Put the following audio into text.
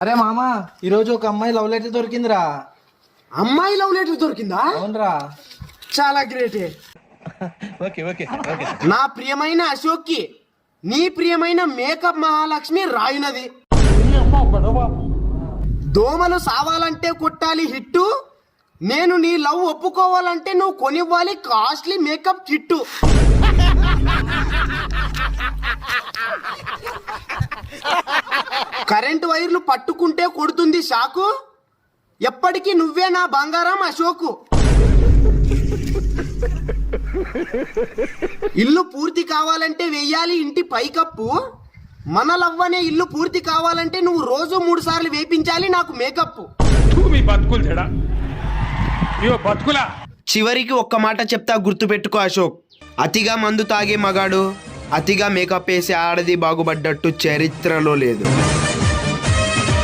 అరే మామ, ఈరోజు ఒక అమ్మాయి లవ్ లెటర్ దొరికిందిరా. అమ్మాయి లవ్ లెటర్ దొరికిందా? అవునరా. చాలా గ్రేటే. నా ప్రియమైన అశోక్ కి నీ ప్రియమైన మేకప్ మహాలక్ష్మి రాయినది. దోమలు సావాలంటే కొట్టాలి హిట్టు, నేను నీ లవ్ ఒప్పుకోవాలంటే నువ్వు కొనివ్వాలి కాస్ట్లీ మేకప్ కిట్టు. కరెంటు వైర్లు పట్టుకుంటే కొడుతుంది షాకు, ఎప్పటికీ నువ్వే నా బంగారం అశోకు. ఇల్లు పూర్తి కావాలంటే వెయ్యాలి ఇంటి పైకప్పు, మన లవ్వనే ఇల్లు పూర్తి కావాలంటే నువ్వు రోజు 3 సార్లు వేపించాలి నాకు మేకప్. చివరికి ఒక్క మాట చెప్తా గుర్తుపెట్టుకో అశోక్, అతిగా మందు తాగే మగాడు, అతిగా మేకప్ వేసి ఆడది బాగుపడ్డట్టు చరిత్రలో లేదు.